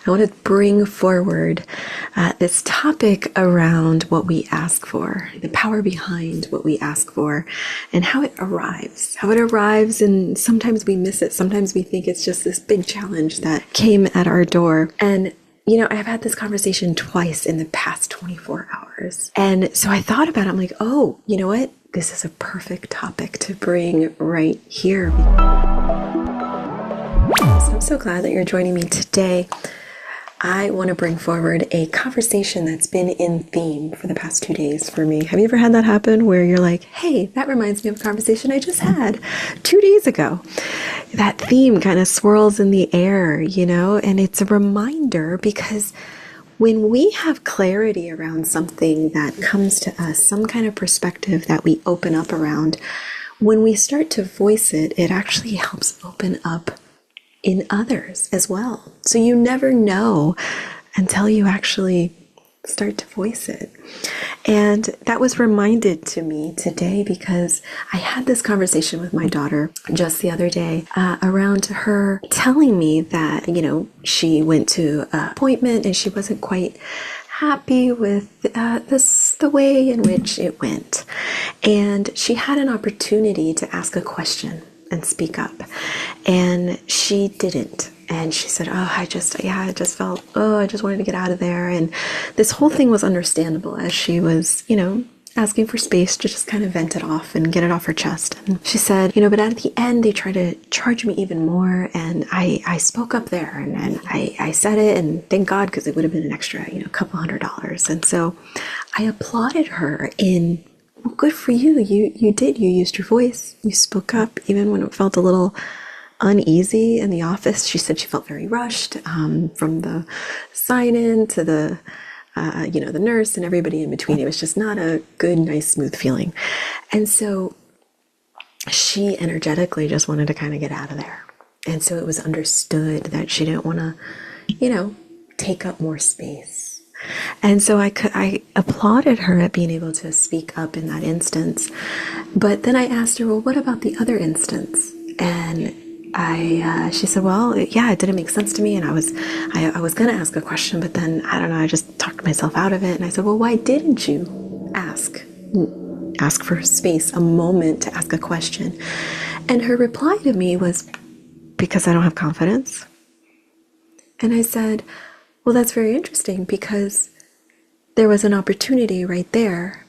I want to bring forward this topic around what we ask for, the power behind what we ask for, and how it arrives. And sometimes we miss it. Sometimes we think it's just this big challenge that came at our door. And I've had this conversation twice in the past 24 hours. And so I thought about it. I'm like, oh, you know what? This is a perfect topic to bring right here. So I'm so glad that you're joining me today. I want to bring forward a conversation that's been in theme for the past 2 days for me. Have you ever had that happen where you're like, hey, that reminds me of a conversation I just had 2 days ago? That theme kind of swirls in the air, and it's a reminder because when we have clarity around something that comes to us, some kind of perspective that we open up around, when we start to voice it, it actually helps open up in others as well. So you never know until you actually start to voice it. And that was reminded to me today because I had this conversation with my daughter just the other day around her telling me that, she went to an appointment and she wasn't quite happy with the way in which it went. And she had an opportunity to ask a question and speak up, and she didn't. And she said, I just felt, I just wanted to get out of there. And this whole thing was understandable as she was, asking for space to just kind of vent it off and get it off her chest. And she said, but at the end, they tried to charge me even more. And I spoke up there and I said it, and thank God, because it would have been an extra, couple $100. And so I applauded her in, well, good for you. You used your voice. You spoke up even when it felt a little uneasy in the office. She said she felt very rushed from the sign-in to the nurse and everybody in between. It was just not a good, nice, smooth feeling. And so she energetically just wanted to kind of get out of there. And so it was understood that she didn't want to, take up more space. And so I applauded her at being able to speak up in that instance. But then I asked her, well, what about the other instance? And she said, well, yeah, it didn't make sense to me. And I was going to ask a question, but then I don't know, I just talked myself out of it. And I said, well, why didn't you ask for space, a moment to ask a question? And her reply to me was, because I don't have confidence. And I said, well, that's very interesting, because there was an opportunity right there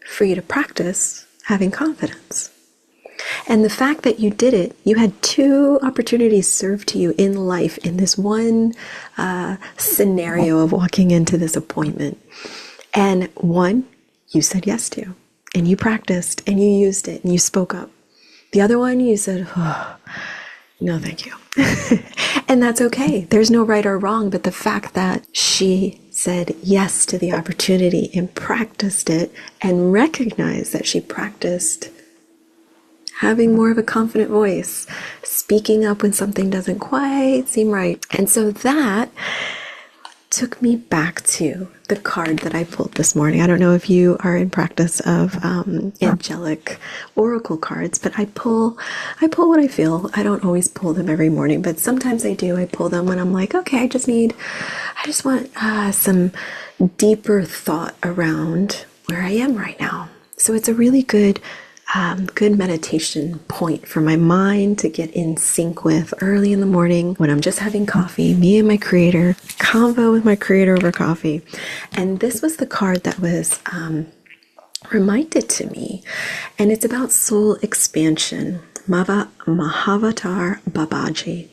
for you to practice having confidence. And the fact that you did it, you had 2 opportunities served to you in life in this one scenario of walking into this appointment. And one, you said yes to, and you practiced, and you used it, and you spoke up. The other one, you said, oh, no, thank you. And that's okay. There's no right or wrong, but the fact that she said yes to the opportunity and practiced it and recognized that she practiced having more of a confident voice, speaking up when something doesn't quite seem right. And so that took me back to the card that I pulled this morning. I don't know if you are in practice of angelic oracle cards, but I pull what I feel. I don't always pull them every morning, but sometimes I do. I pull them when I'm like, okay, I just want some deeper thought around where I am right now. So it's a really good meditation point for my mind to get in sync with early in the morning when I'm just having coffee, me and my creator, convo with my creator over coffee. And this was the card that was reminded to me, and it's about soul expansion. Mahavatar Babaji.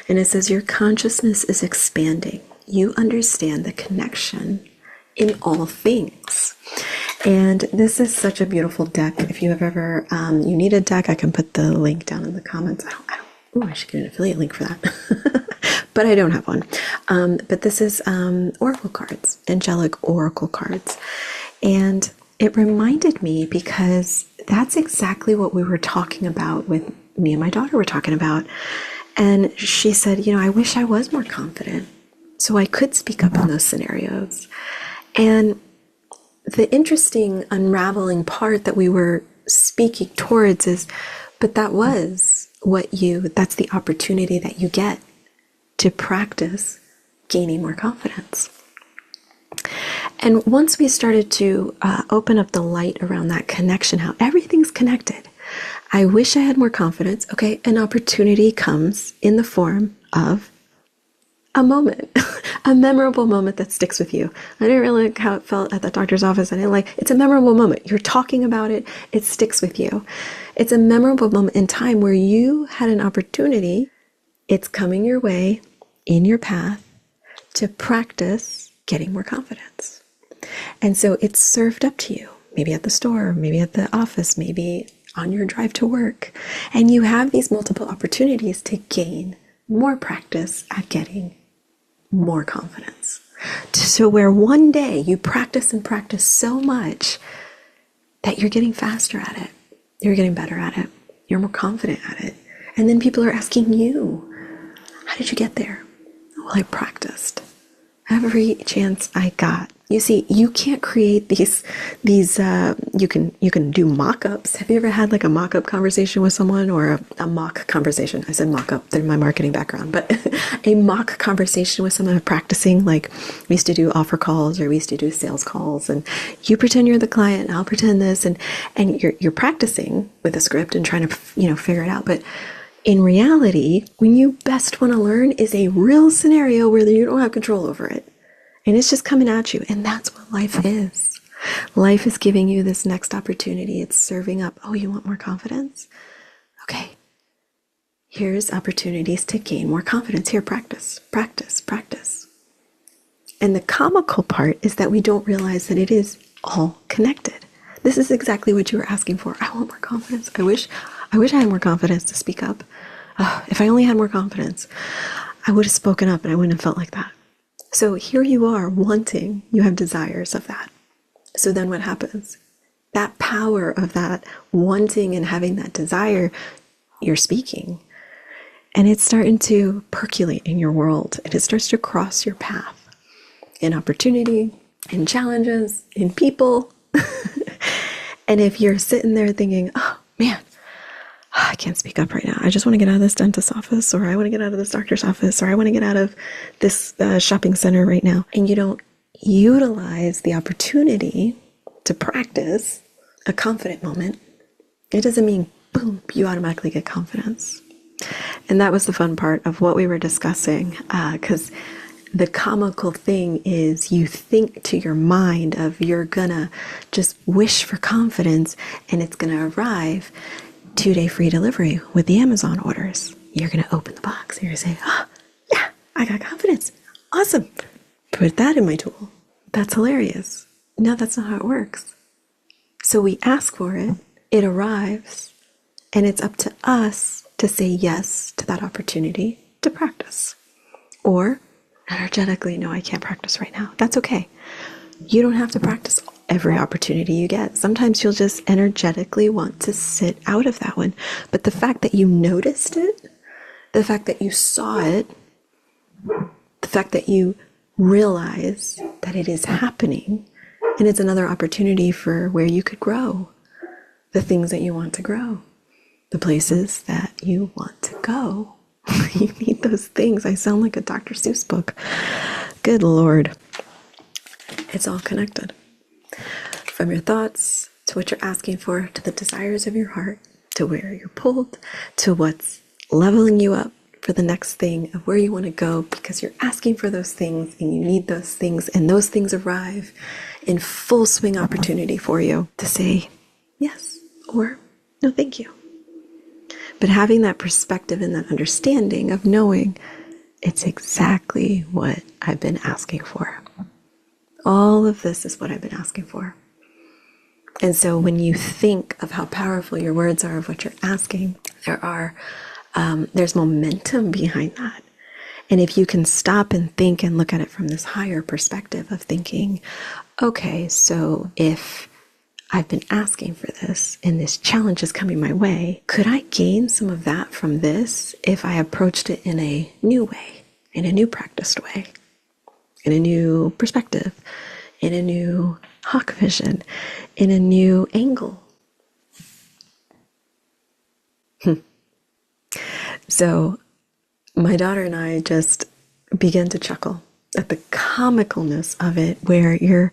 And it says, your consciousness is expanding. You understand the connection in all things. And this is such a beautiful deck. If you have ever, you need a deck, I can put the link down in the comments. I should get an affiliate link for that. But I don't have one. But this is oracle cards, angelic oracle cards. And it reminded me, because that's exactly what we were talking about with me and my daughter were talking about. And she said, I wish I was more confident so I could speak up in those scenarios. And the interesting unraveling part that we were speaking towards is, but that's the opportunity that you get to practice gaining more confidence. And once we started to open up the light around that connection, how everything's connected, I wish I had more confidence. Okay, an opportunity comes in the form of a moment, a memorable moment that sticks with you. I didn't really like how it felt at the doctor's office. I didn't like, it's a memorable moment. You're talking about it, it sticks with you. It's a memorable moment in time where you had an opportunity. It's coming your way in your path to practice getting more confidence. And so it's served up to you, maybe at the store, maybe at the office, maybe on your drive to work. And you have these multiple opportunities to gain more practice at getting more confidence. So where one day you practice and practice so much that you're getting faster at it, you're getting better at it, you're more confident at it. And then people are asking you, how did you get there? Well, I practiced every chance I got. You see, you can't create these you can do mock-ups. Have you ever had like a mock-up conversation with someone, or a mock conversation? I said mock-up, they're my marketing background, but a mock conversation with someone practicing, like we used to do offer calls, or we used to do sales calls, and you pretend you're the client, and I'll pretend this, and you're practicing with a script and trying to, figure it out. But in reality, when you best want to learn is a real scenario where you don't have control over it. And it's just coming at you. And that's what life is. Life is giving you this next opportunity. It's serving up, oh, you want more confidence? Okay. Here's opportunities to gain more confidence. Here, practice, practice, practice. And the comical part is that we don't realize that it is all connected. This is exactly what you were asking for. I want more confidence. I wish I had more confidence to speak up. If I only had more confidence, I would have spoken up and I wouldn't have felt like that. So here you are wanting, you have desires of that. So then what happens? That power of that wanting and having that desire, you're speaking. And it's starting to percolate in your world. And it starts to cross your path in opportunity, in challenges, in people. And if you're sitting there thinking, oh man, I can't speak up right now. I just want to get out of this dentist's office, or I want to get out of this doctor's office, or I want to get out of this shopping center right now. And you don't utilize the opportunity to practice a confident moment. It doesn't mean, boom, you automatically get confidence. And that was the fun part of what we were discussing, because the comical thing is you think to your mind of you're gonna just wish for confidence and it's gonna arrive 2-day free delivery with the Amazon orders. You're going to open the box and you're going to say, oh, yeah, I got confidence. Awesome. Put that in my tool. That's hilarious. No, that's not how it works. So we ask for it, it arrives, and it's up to us to say yes to that opportunity to practice. Or energetically, no, I can't practice right now. That's okay. You don't have to practice every opportunity you get. Sometimes you'll just energetically want to sit out of that one. But the fact that you noticed it, the fact that you saw it, the fact that you realize that it is happening, and it's another opportunity for where you could grow, the things that you want to grow, the places that you want to go. You need those things. I sound like a Dr. Seuss book. Good Lord. It's all connected. From your thoughts, to what you're asking for, to the desires of your heart, to where you're pulled, to what's leveling you up for the next thing of where you want to go, because you're asking for those things and you need those things, and those things arrive in full swing opportunity for you to say yes or no thank you. But having that perspective and that understanding of knowing it's exactly what I've been asking for. All of this is what I've been asking for. And so when you think of how powerful your words are of what you're asking, there's momentum behind that. And if you can stop and think and look at it from this higher perspective of thinking, okay, so if I've been asking for this and this challenge is coming my way, could I gain some of that from this if I approached it in a new way, in a new practiced way, in a new perspective, in a new hawk vision, in a new angle? So my daughter and I just began to chuckle at the comicalness of it, where you're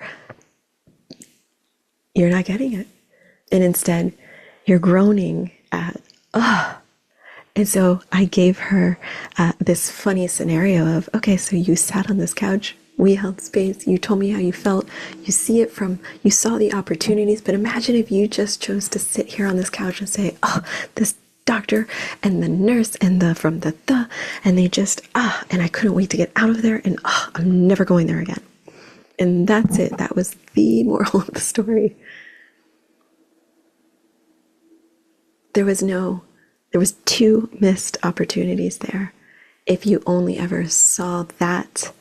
not getting it. And instead, you're groaning at, oh. And so I gave her this funny scenario of, okay, so you sat on this couch, we held space, you told me how you felt, you saw the opportunities, but imagine if you just chose to sit here on this couch and say, oh, this doctor and the nurse and and they just, and I couldn't wait to get out of there, and I'm never going there again. And that's it. That was the moral of the story. There was 2 missed opportunities there. If you only ever saw that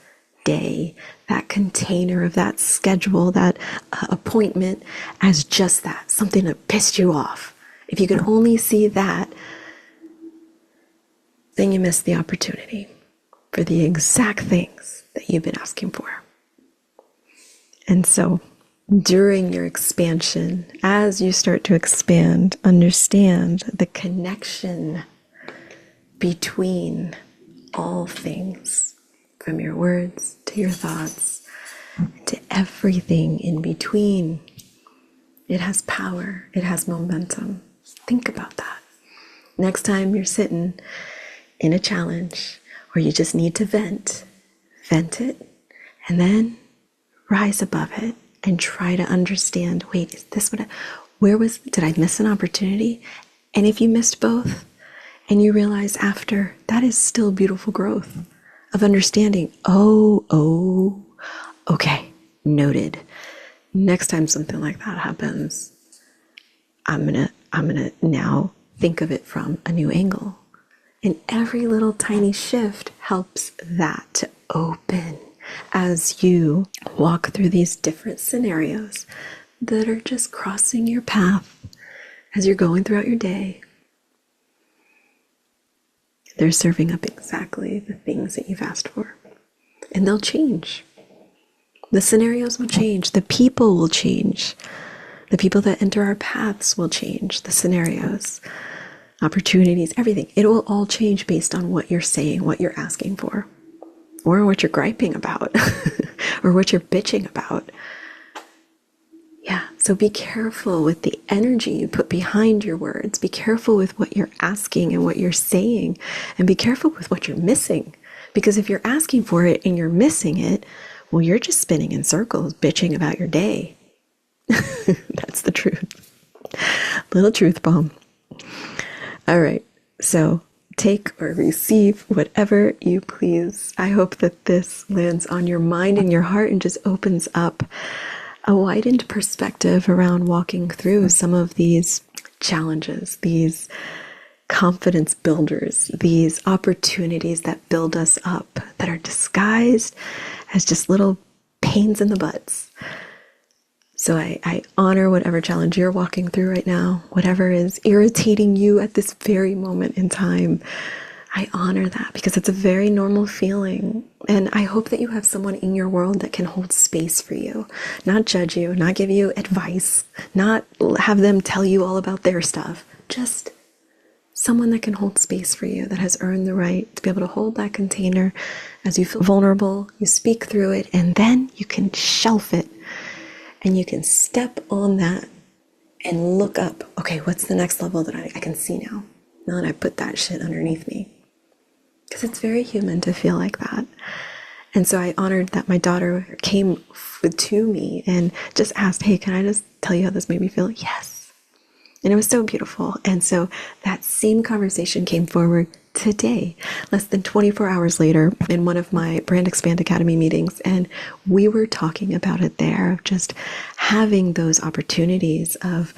day, that container of that schedule, that appointment as just that, something that pissed you off. If you could only see that, then you missed the opportunity for the exact things that you've been asking for. And so, during your expansion, as you start to expand, understand the connection between all things, from your words to your thoughts, to everything in between. It has power, it has momentum. Think about that. Next time you're sitting in a challenge or you just need to vent it, and then rise above it and try to understand, wait, is this did I miss an opportunity? And if you missed both and you realize after, that is still beautiful growth of understanding, okay, noted. Next time something like that happens, I'm gonna now think of it from a new angle. And every little tiny shift helps that to open as you walk through these different scenarios that are just crossing your path as you're going throughout your day. They're serving up exactly the things that you've asked for. And they'll change. The scenarios will change. The people will change. The people that enter our paths will change. The scenarios, opportunities, everything. It will all change based on what you're saying, what you're asking for, or what you're griping about, or what you're bitching about. Yeah, so be careful with the energy you put behind your words. Be careful with what you're asking and what you're saying, and be careful with what you're missing. Because if you're asking for it and you're missing it, well, you're just spinning in circles, bitching about your day. That's the truth. Little truth bomb. All right, so take or receive whatever you please. I hope that this lands on your mind and your heart and just opens up a widened perspective around walking through some of these challenges, these confidence builders, these opportunities that build us up, that are disguised as just little pains in the butts. So I honor whatever challenge you're walking through right now, whatever is irritating you at this very moment in time. I honor that because it's a very normal feeling. And I hope that you have someone in your world that can hold space for you, not judge you, not give you advice, not have them tell you all about their stuff. Just someone that can hold space for you, that has earned the right to be able to hold that container as you feel vulnerable, you speak through it, and then you can shelf it and you can step on that and look up. Okay, what's the next level that I can see now? Now that I put that shit underneath me. Because it's very human to feel like that. And so I honored that my daughter came to me and just asked, hey, can I just tell you how this made me feel? Yes. And it was so beautiful. And so that same conversation came forward today, less than 24 hours later, in one of my Brand Expand Academy meetings. And we were talking about it there, of just having those opportunities of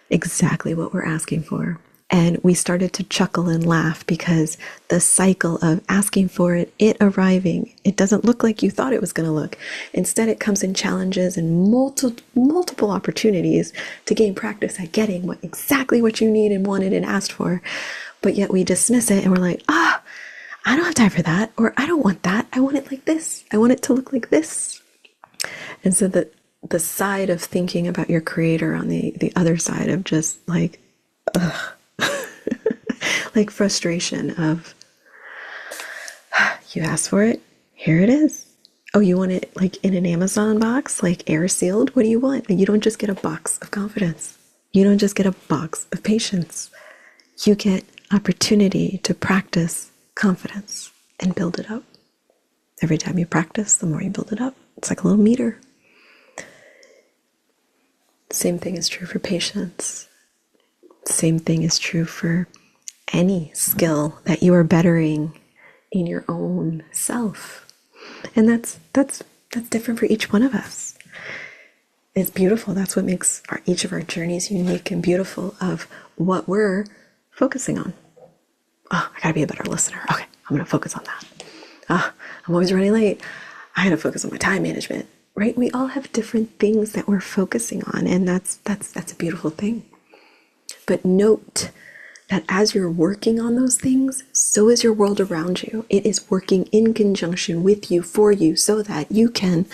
exactly what we're asking for. And we started to chuckle and laugh because the cycle of asking for it, it arriving, it doesn't look like you thought it was going to look. Instead, it comes in challenges and multiple opportunities to gain practice at getting exactly what you need and wanted and asked for. But yet we dismiss it and we're like, I don't have time for that. Or I don't want that. I want it like this. I want it to look like this. And so the side of thinking about your creator on the other side of just like, like frustration of, you asked for it, here it is. Oh, you want it like in an Amazon box, like air sealed? What do you want? You don't just get a box of confidence. You don't just get a box of patience. You get opportunity to practice confidence and build it up. Every time you practice, the more you build it up. It's like a little meter. Same thing is true for patience. Same thing is true for any skill that you are bettering in your own self. And that's different for each one of us. It's beautiful. That's what makes each of our journeys unique and beautiful, of what we're focusing on. Oh, I gotta be a better listener. Okay, I'm gonna focus on that. Oh, I'm always running late. I gotta focus on my time management. Right? We all have different things that we're focusing on, and that's a beautiful thing. But note that as you're working on those things, so is your world around you. It is working in conjunction with you, for you, so that you can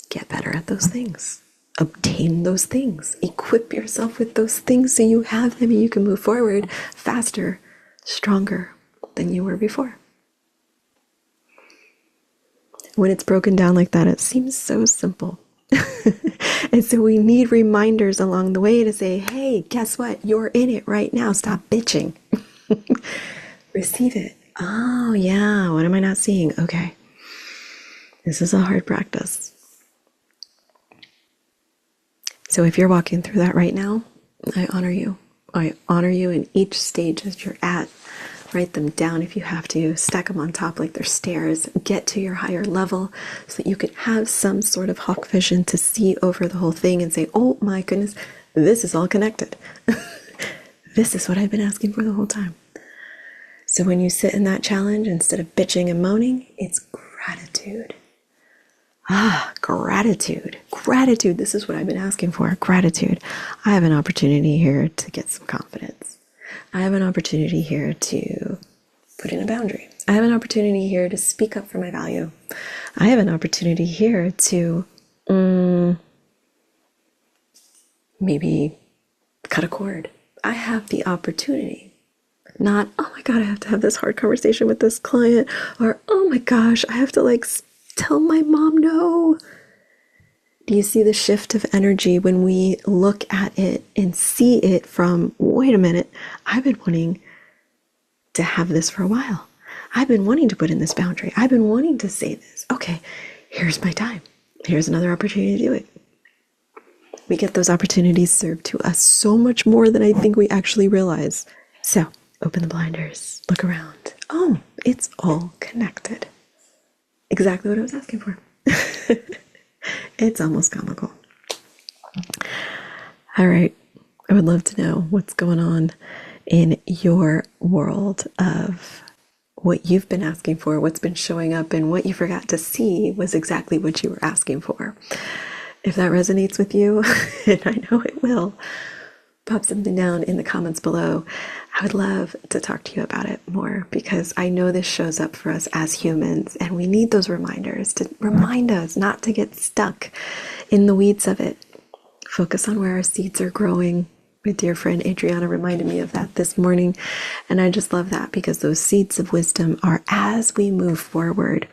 get better at those things, obtain those things, equip yourself with those things so you have them and you can move forward faster, stronger than you were before. When it's broken down like that, it seems so simple. And so we need reminders along the way to say, hey, guess what? You're in it right now. Stop bitching. Receive it. Oh, yeah. What am I not seeing? Okay. This is a hard practice. So if you're walking through that right now, I honor you. I honor you in each stage that you're at. Write them down if you have to. Stack them on top like they're stairs. Get to your higher level so that you can have some sort of hawk vision to see over the whole thing and say, oh my goodness, this is all connected. This is what I've been asking for the whole time. So when you sit in that challenge, instead of bitching and moaning, it's gratitude. Gratitude. Gratitude. This is what I've been asking for. Gratitude. I have an opportunity here to get some confidence. I have an opportunity here to put in a boundary. I have an opportunity here to speak up for my value. I have an opportunity here to maybe cut a cord. I have the opportunity. Not, oh my God, I have to have this hard conversation with this client, or oh my gosh, I have to tell my mom no. Do you see the shift of energy when we look at it and see it from, wait a minute, I've been wanting to have this for a while. I've been wanting to put in this boundary. I've been wanting to say this. Okay, here's my time. Here's another opportunity to do it. We get those opportunities served to us so much more than I think we actually realize. So open the blinders, look around. Oh, it's all connected. Exactly what I was asking for. It's almost comical. All right. I would love to know what's going on in your world of what you've been asking for, what's been showing up, and what you forgot to see was exactly what you were asking for. If that resonates with you, and I know it will, pop something down in the comments below. I would love to talk to you about it more, because I know this shows up for us as humans, and we need those reminders to remind us not to get stuck in the weeds of it. Focus on where our seeds are growing. My dear friend Adriana reminded me of that this morning, and I just love that, because those seeds of wisdom are as we move forward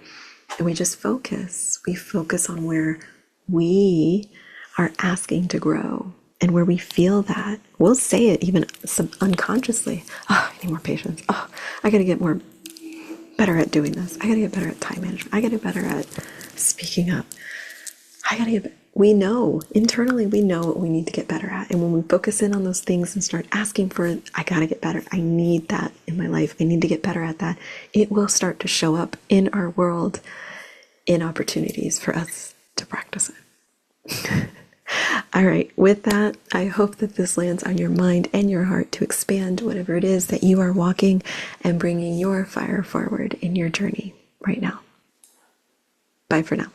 and we just focus. We focus on where we are asking to grow. And where we feel that, we'll say it even unconsciously. Oh, I need more patience. Oh, I got to get better at doing this. I got to get better at time management. I got to get better at speaking up. We know, internally, we know what we need to get better at. And when we focus in on those things and start asking for it, I got to get better. I need that in my life. I need to get better at that. It will start to show up in our world in opportunities for us to practice it. All right, with that, I hope that this lands on your mind and your heart to expand whatever it is that you are walking and bringing your fire forward in your journey right now. Bye for now.